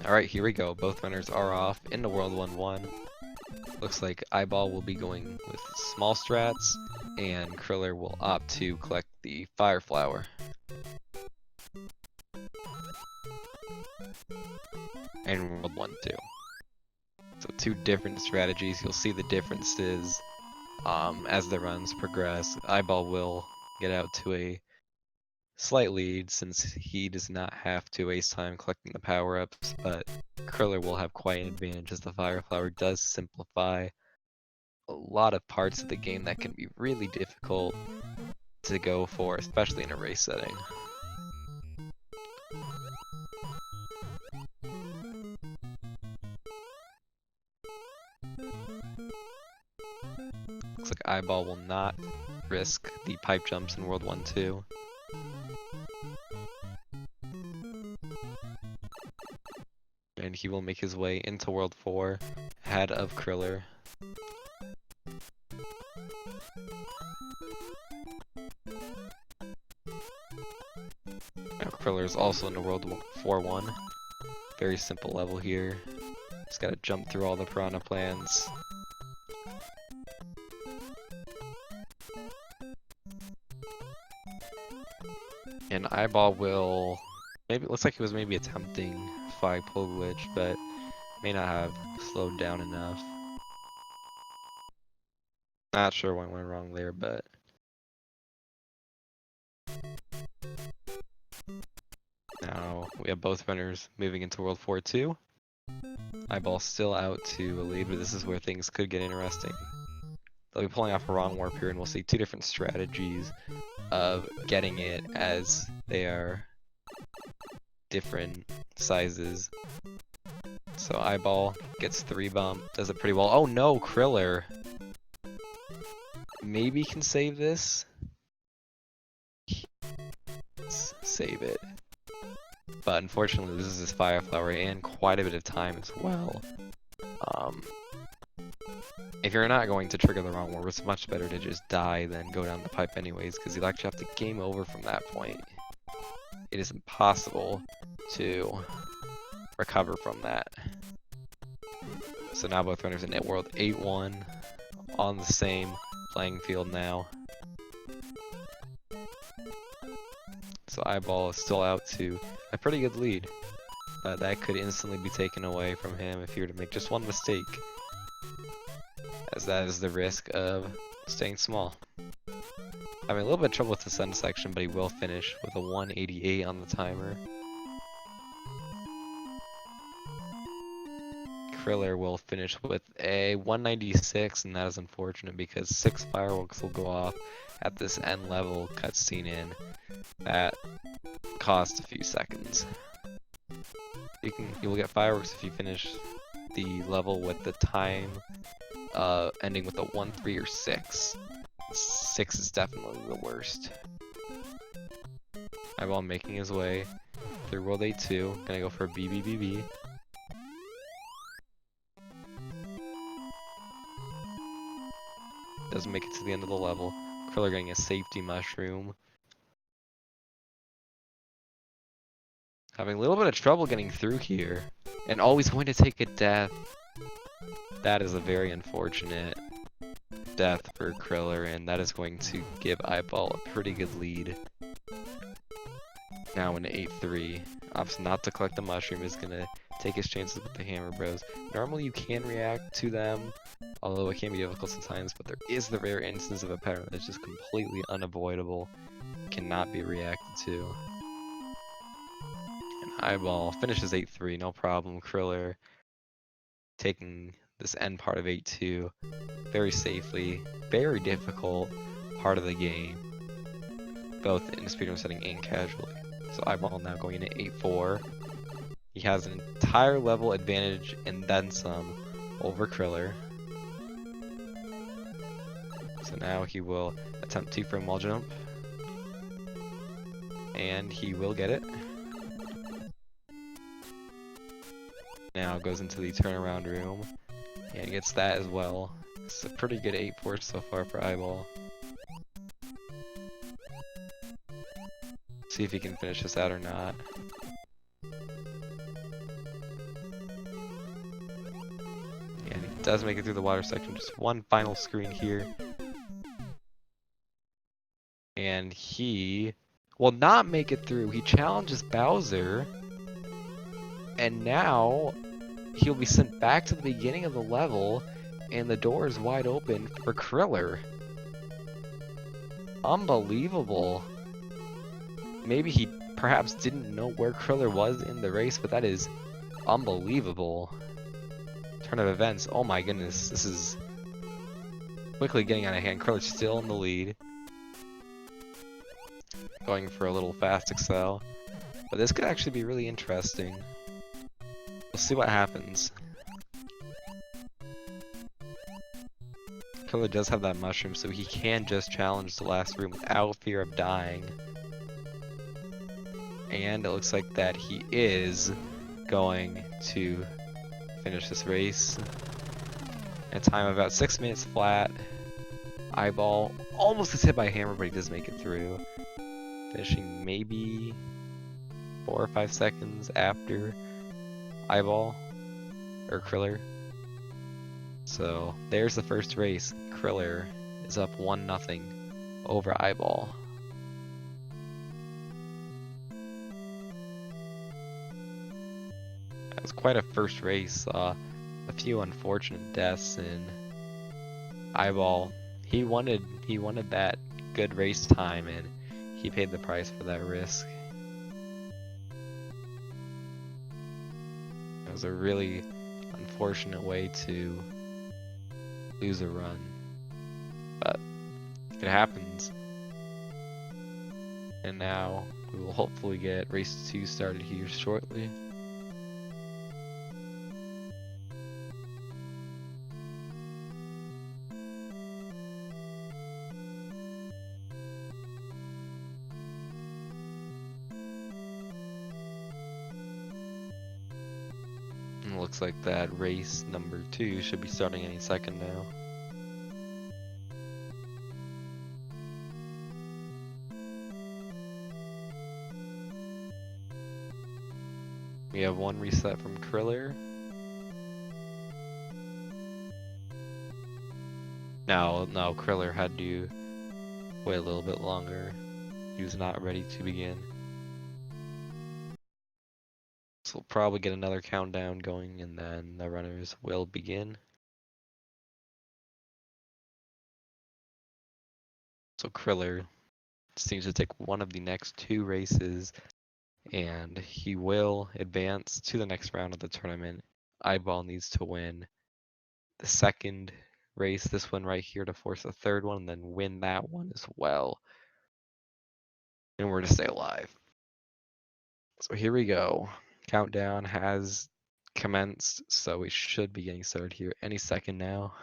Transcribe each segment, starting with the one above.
Alright, here we go. Both runners are off into World 1-1. Looks like iBall will be going with small strats, and Kriller will opt to collect the Fire Flower. And World 1-2. So two different strategies. You'll see the differences as the runs progress. iBall will get out to a slight lead since he does not have to waste time collecting the power-ups, but Kriller will have quite an advantage as the Fire Flower does simplify a lot of parts of the game that can be really difficult to go for, especially in a race setting. Looks like iBall will not risk the pipe jumps in World 1-2. And he will make his way into World 4 ahead of Kriller. Now Kriller is also into World 4-1. Very simple level here. Just gotta jump through all the piranha plans. And iBall will, maybe it looks like he was maybe attempting flagpole glitch, but may not have slowed down enough. Not sure what went wrong there, but now we have both runners moving into World 4-2. iBall still out to a lead, but this is where things could get interesting. They'll be pulling off a wrong warp here, and we'll see two different strategies of getting it as they are different sizes. So iBall gets 3 bump, does it pretty well. Oh no, Kriller maybe can save this. Let's save it. But unfortunately this is his Fire Flower and quite a bit of time as well. If you're not going to trigger the wrong warp, it's much better to just die than go down the pipe anyways, because you'll actually have to game over from that point. It is impossible to recover from that. So now both runners in World 8-1 on the same playing field now. So iBall is still out to a pretty good lead, but that could instantly be taken away from him if he were to make just one mistake, as that is the risk of staying small. Having a little bit of trouble with the sun section, but he will finish with a 188 on the timer. Kriller will finish with a 196, and that is unfortunate because 6 fireworks will go off at this end level cutscene in. That cost a few seconds. You will get fireworks if you finish the level with the time ending with a 1, 3, or 6. 6 is definitely the worst. iBall making his way through World 8-2. Gonna go for a BBBB. Doesn't make it to the end of the level. Kriller getting a safety mushroom. Having a little bit of trouble getting through here. And always going to take a death. That is a very unfortunate death for Kriller, and that is going to give iBall a pretty good lead. Now in 8-3. Opts not to collect the mushroom, is going to take his chances with the Hammer Bros. Normally you can react to them, although it can be difficult sometimes, but there is the rare instance of a pattern that's just completely unavoidable, cannot be reacted to. And iBall finishes 8-3, no problem. Kriller taking this end part of 8-2 very safely. Very difficult part of the game, both in the speedrun setting and casually. So iBall now going into 8-4. He has an entire level advantage and then some over Kriller. So now he will attempt 2-frame wall jump. And he will get it. Now goes into the turnaround room and gets that as well. It's a pretty good 8-4 so far for iBall. See if he can finish this out or not. And he does make it through the water section. Just one final screen here. And he will not make it through. He challenges Bowser. And now he'll be sent back to the beginning of the level. And the door is wide open for Kriller. Unbelievable. Maybe he perhaps didn't know where Kriller was in the race, but that is unbelievable. Turn of events. Oh my goodness, this is quickly getting out of hand. Kriller's still in the lead. Going for a little fast excel. But this could actually be really interesting. We'll see what happens. Kriller does have that mushroom, so he can just challenge the last room without fear of dying. And it looks like that he is going to finish this race in a time of about 6 minutes flat. iBall almost gets hit by a hammer, but he does make it through. Finishing maybe 4 or 5 seconds after iBall or Kriller. So there's the first race. Kriller is up 1-0 over iBall. That was quite a first race. A few unfortunate deaths, and iBall, he wanted that good race time, and he paid the price for that risk. It was a really unfortunate way to lose a run, but it happens. And now we will hopefully get race 2 started here shortly. Looks like that race number 2 should be starting any second now. We have one reset from Kriller. No, Kriller had to wait a little bit longer. He was not ready to begin. So we'll probably get another countdown going, and then the runners will begin. So Kriller seems to take one of the next 2 races, and he will advance to the next round of the tournament. iBall needs to win the second race, this one right here, to force the third one, and then win that one as well in order to stay alive. So here we go. Countdown has commenced, so we should be getting started here any second now.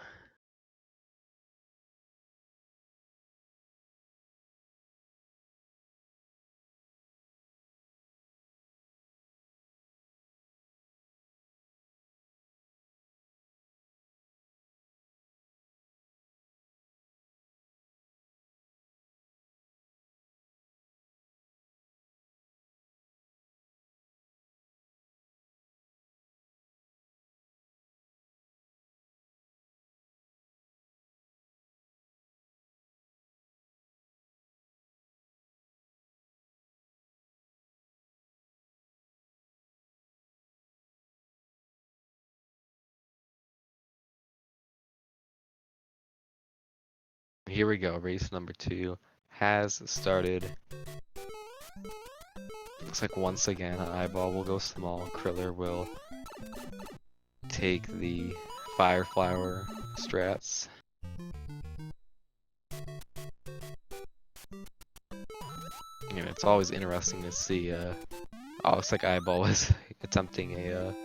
Here we go, race number 2 has started. Looks like once again, iBall will go small. Kriller will take the Fire Flower strats. You know, it's always interesting to see, oh, looks like iBall was attempting a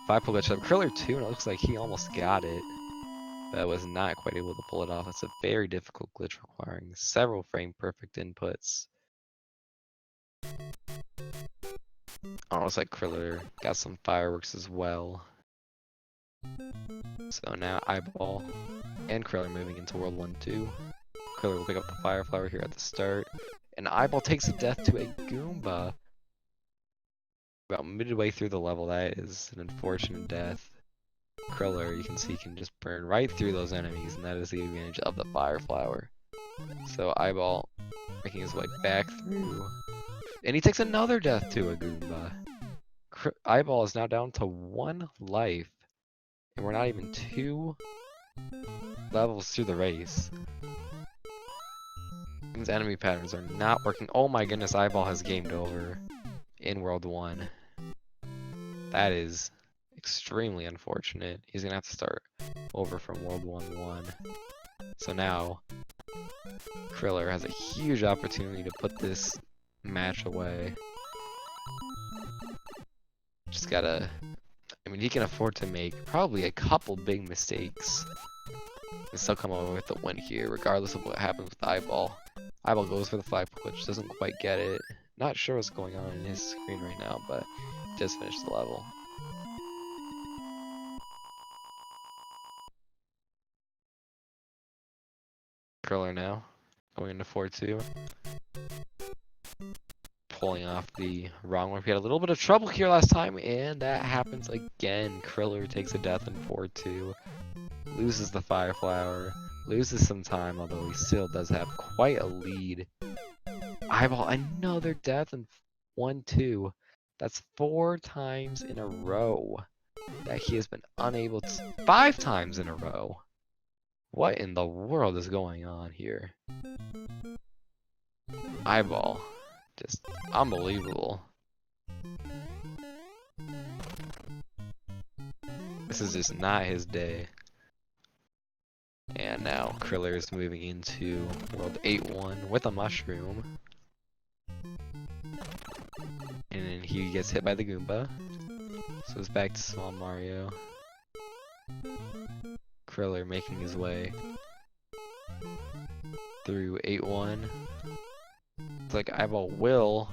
5-pull glitch up. Kriller2, and it looks like he almost got it, but was not quite able to pull it off. It's a very difficult glitch requiring several frame perfect inputs. Oh, it looks like Kriller got some fireworks as well. So now iBall and Kriller moving into World 1-2. Kriller will pick up the Fire Flower here at the start, And iBall takes a death to a Goomba. About midway through the level, that is an unfortunate death. Kriller, you can see, can just burn right through those enemies, and that is the advantage of the Fire Flower. So iBall making his way back through, and he takes another death to a Goomba. iBall is now down to 1 life, and we're not even 2 levels through the race. These enemy patterns are not working. Oh my goodness, iBall has gamed over in World 1. That is extremely unfortunate. He's gonna have to start over from World 1-1. So now, Kriller has a huge opportunity to put this match away. Just gotta, I mean, he can afford to make probably a couple big mistakes and still come over with the win here, regardless of what happens with iBall. iBall goes for the flagpole, which doesn't quite get it. Not sure what's going on in his screen right now, but just finished the level. Kriller now, going into 4-2. Pulling off the wrong one. We had a little bit of trouble here last time, and that happens again. Kriller takes a death in 4-2. Loses the Fire Flower. Loses some time, although he still does have quite a lead. iBall, another death in 1-2. That's 4 times in a row that he has been unable to. 5 times in a row. What in the world is going on here? iBall, just unbelievable. This is just not his day. And now Kriller is moving into World 8-1 with a mushroom. And then he gets hit by the Goomba. So it's back to Small Mario. Kriller making his way through 8-1. It's like iBall will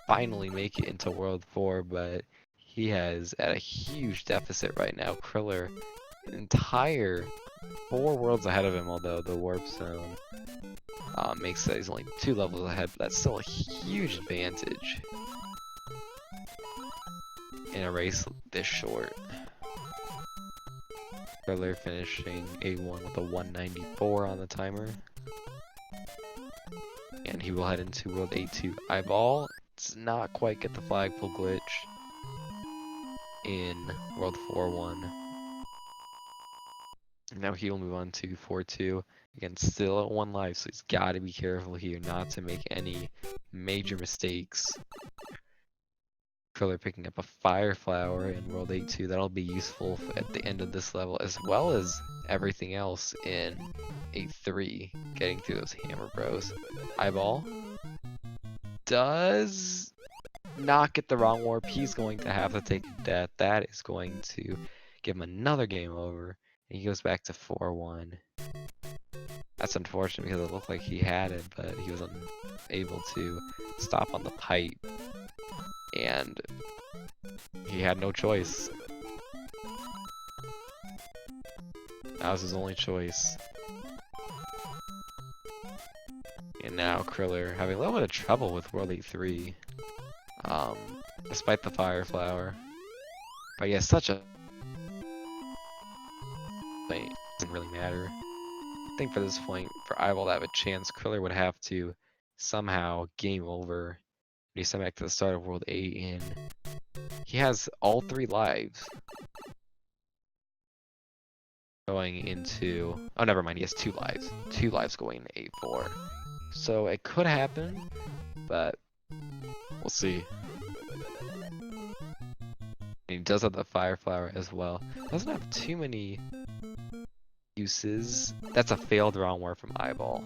finally make it into World 4, but he has at a huge deficit right now. Kriller, an entire 4 worlds ahead of him, although the warp zone makes that he's only 2 levels ahead, but that's still a huge advantage in a race this short. Kriller finishing 8-1 with a 194 on the timer. And he will head into World 8-2. iBall does not quite get the flagpole glitch in World 4-1. Now he will move on to 4-2. Again, still at 1 life, so he's got to be careful here not to make any major mistakes. Kriller picking up a Fire Flower in World 8-2. That'll be useful at the end of this level, as well as everything else in 8-3, getting through those Hammer Bros. iBall does not get the wrong warp. He's going to have to take a death. That is going to give him another game over. And he goes back to 4-1. That's unfortunate because it looked like he had it, but he was unable to stop on the pipe. And he had no choice. That was his only choice. And now Kriller having a little bit of trouble with World 8-3. Despite the Fire Flower. But yeah, such a... It doesn't really matter. I think for this point, for iBall to have a chance, Kriller would have to somehow game over. He's sent back to the start of World 8, and he has all 3 lives. Going into... Oh, never mind, he has 2 lives. 2 lives going into 8-4. So it could happen, but we'll see. He does have the Fire Flower as well. Doesn't have too many uses. That's a failed wrong word from iBall.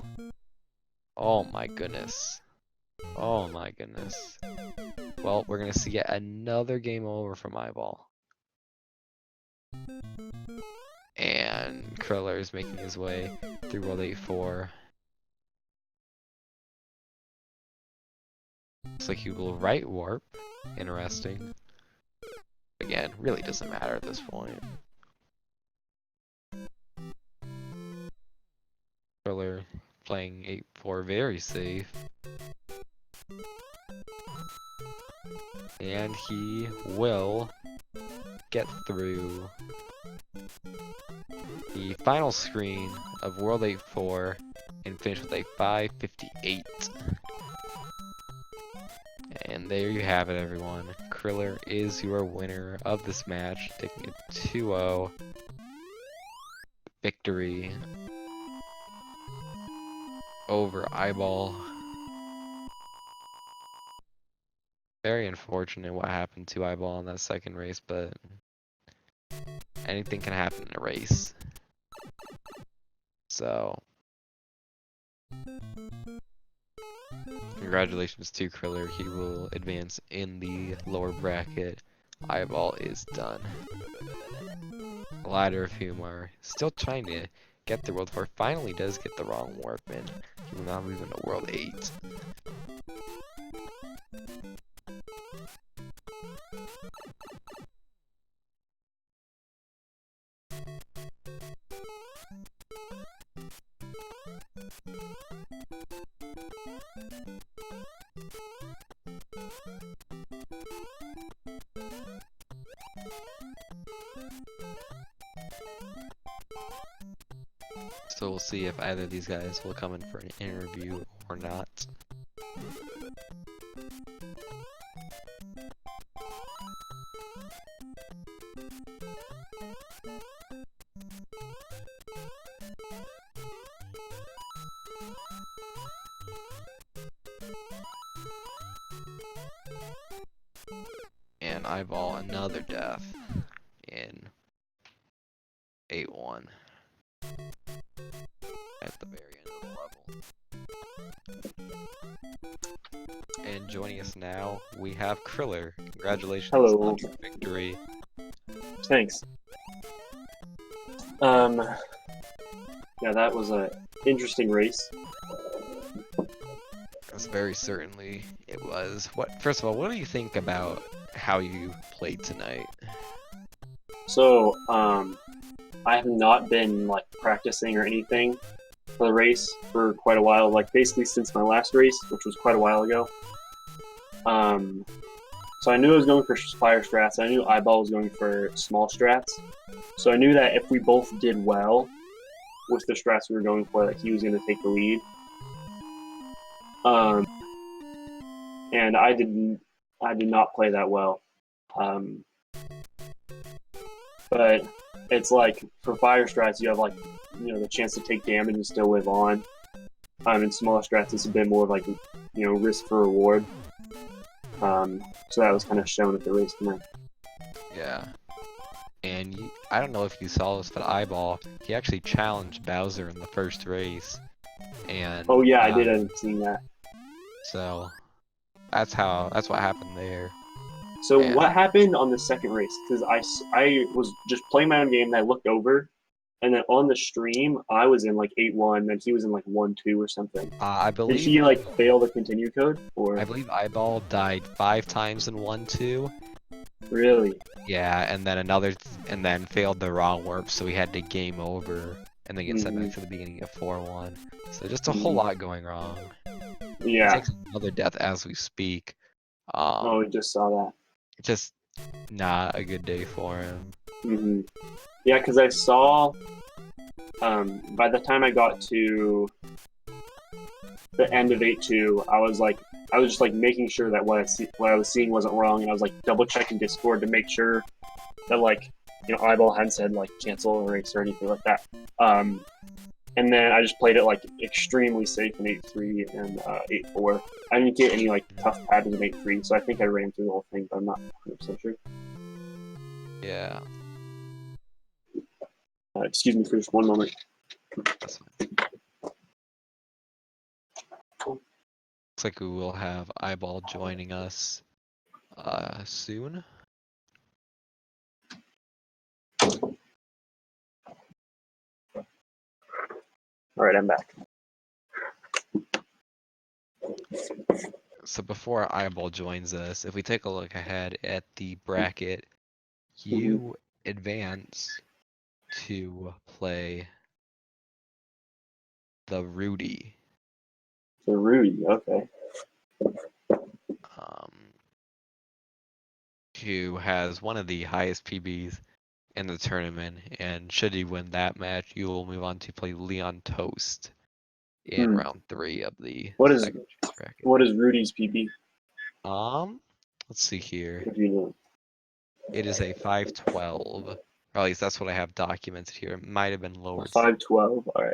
Oh my goodness. Oh my goodness. Well, we're gonna see yet another game over from iBall. And Kriller is making his way through World 8-4. Looks like he will right warp. Interesting. Again, really doesn't matter at this point. Kriller playing 8-4 very safe. And he will get through the final screen of World 8-4 and finish with a 5:58. And there you have it, everyone. Kriller is your winner of this match, taking a 2-0 victory over iBall. Very unfortunate what happened to iBall in that second race, but anything can happen in a race. So, congratulations to Kriller. He will advance in the lower bracket. iBall is done. Ladder of Humor, still trying to get the World 4. Finally does get the wrong warp in. He will now move into World 8. So we'll see if either of these guys will come in for an interview or not. And eyeball another death in 8-1 at the very end of the level. And joining us now, we have Kriller. Congratulations Hello. on your victory. Thanks. Yeah, that was an interesting race. Yes, very certainly it was. First of all, what do you think about how you played tonight? So, I have not been like practicing or anything for the race for quite a while, like basically since my last race, which was quite a while ago. So I knew I was going for fire strats. I knew iBall was going for small strats. So I knew that if we both did well with the strats we were going for, that he was going to take the lead. And I did not play that well. But it's like for fire strats, you have like the chance to take damage and still live on. In smaller strats, it's a bit more like risk for reward. So that was kind of shown at the race tonight. Yeah. And I don't know if you saw this, but iBall, he actually challenged Bowser in the first race. And oh yeah, I did end up seeing that. So that's what happened there. So what happened on the second race? Because I was just playing my own game, and I looked over, and then on the stream I was in like 8-1, and he was in like 1-2 or something. I believe. Did he like fail the continue code, or? I believe iBall died 5 times in 1-2. Really? Yeah, and then failed the wrong warp, so he had to game over and then get sent back to the beginning of 4-1. So just a whole lot going wrong. Yeah. He takes another death as we speak. Oh, we just saw that. Just not a good day for him. Yeah, because I saw. By the time I got to the end of 8-2, I was just like making sure that what I was seeing wasn't wrong, and I was like double checking Discord to make sure that like iBall hadn't said like cancel a race or anything like that. And then I just played it like extremely safe in 8-3 and 8-4. I didn't get any like tough patterns in 8-3, so I think I ran through the whole thing, but I'm not 100% sure. Yeah. Excuse me for just one moment. That's fine. Looks like we will have iBall joining us soon. All right, I'm back. So before iBall joins us, if we take a look ahead at the bracket, you advance to play the Rudy. The Rudy, okay. who has one of the highest PBs in the tournament, and should he win that match, you will move on to play Leon Toast in round 3 of the What is second bracket. what is Rudy's PB? Let's see here. If you know. It is a 512. Or at least that's what I have documented here. It might have been lower. 512. All right.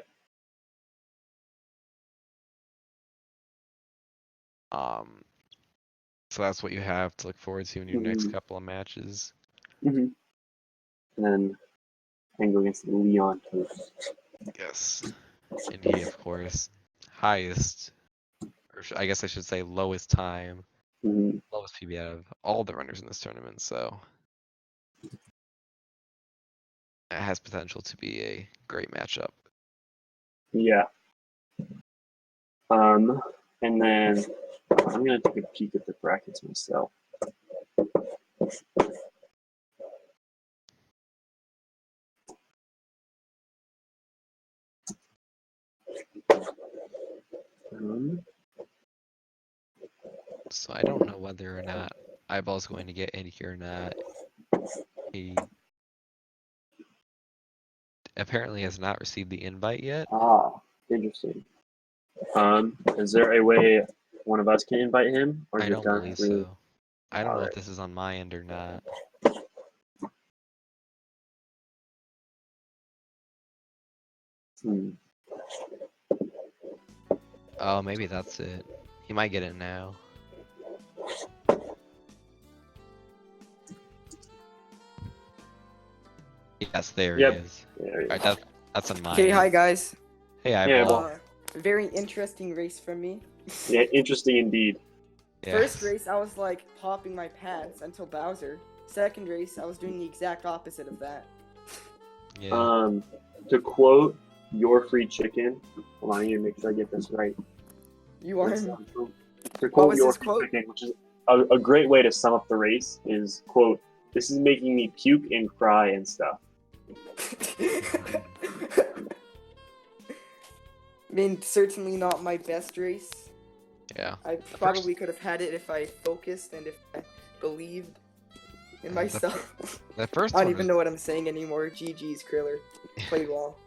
So that's what you have to look forward to in your next couple of matches. And then go against Leon Toast. Yes. And he, of course, highest, or I guess I should say lowest time, lowest PB out of all the runners in this tournament. So it has potential to be a great matchup. Yeah. And then I'm gonna take a peek at the brackets myself. So I don't know whether or not iBall's going to get in here or not. He apparently has not received the invite yet. Ah, interesting. Is there a way one of us can invite him? Or I don't believe so. I don't know if this is on my end or not. Oh, maybe that's it. He might get it now. Yes, there he is. Alright, that's on my Okay, end. hi guys. Hey, iBall. Very interesting race for me. Yeah, interesting indeed. First race, I was like popping my pants until Bowser. Second race, I was doing the exact opposite of that. Yeah. To quote Your Free Chicken, hold on, I need to make sure I get this right. You are. To quote Your Free Chicken, which is a great way to sum up the race, is quote, "This is making me puke and cry and stuff." I mean, certainly not my best race. Yeah. I probably could have had it if I focused and if I believed in myself. That first I don't even know what I'm saying anymore. GG's, Kriller. Played well.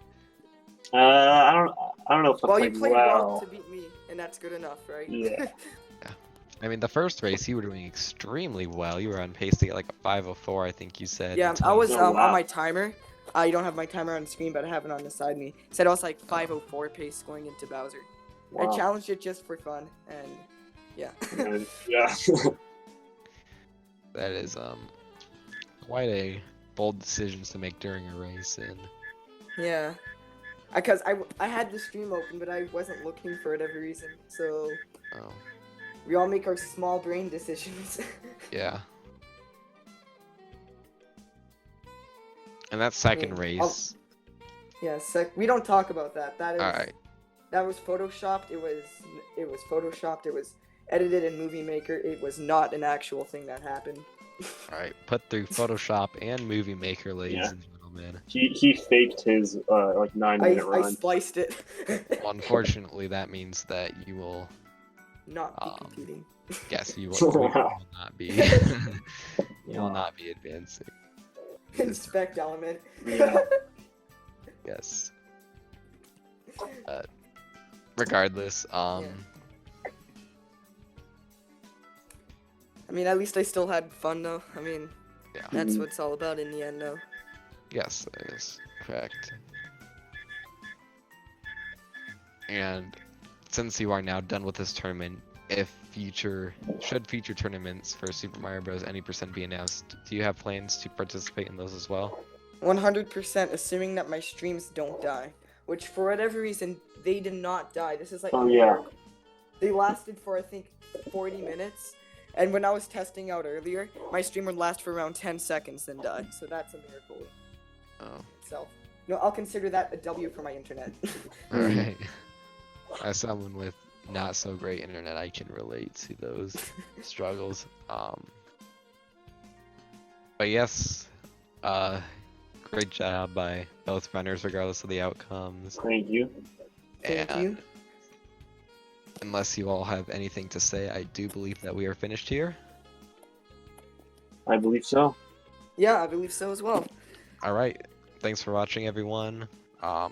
I don't know if I well, played you played well. well to beat me, and that's good enough, right? Yeah. I mean, the first race, you were doing extremely well. You were on pace to get like a 5:04, I think you said. Yeah, I was on my timer. You don't have my timer on the screen, but I have it on beside me. It said I was like 5:04 pace going into Bowser. Wow. I challenged it just for fun, and yeah. Yeah. That is quite a bold decision to make during a race, and yeah, because I had the stream open, but I wasn't looking for whatever reason. So we all make our small brain decisions. Yeah. And that second race. Yeah, we don't talk about that. That is. All right. That was photoshopped. It was photoshopped. It was edited in Movie Maker. It was not an actual thing that happened. All right, put through Photoshop and Movie Maker, ladies and gentlemen. He faked his like 9-minute run. I spliced it. Well, unfortunately, that means that you will not be competing. Yes, you will not be. You will not be advancing. Inspect element. Yeah. Yes. Regardless, I mean, at least I still had fun, though. I mean, that's what it's all about in the end, though. Yes, that is correct. And since you are now done with this tournament, if future tournaments for Super Mario Bros. Any % be announced, do you have plans to participate in those as well? 100%, assuming that my streams don't die. Which, for whatever reason, they did not die. This is like they lasted for, I think, 40 minutes. And when I was testing out earlier, my stream would last for around 10 seconds then die. So that's a miracle. Itself. No, I'll consider that a W for my internet. Alright. As someone with not so great internet, I can relate to those struggles. But yes, great job by both runners, regardless of the outcomes. Thank you. Thank you. Unless you all have anything to say, I do believe that we are finished here. I believe so. Yeah, I believe so as well. All right. Thanks for watching, everyone.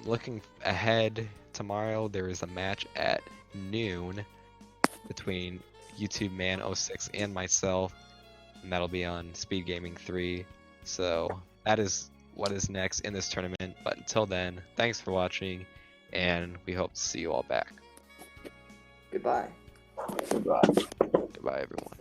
Looking ahead, tomorrow there is a match at noon between YouTube Man 06 and myself, and that'll be on Speed Gaming 3. So that is what is next in this tournament. But until then, thanks for watching, and we hope to see you all back. Goodbye. Goodbye. Goodbye, everyone.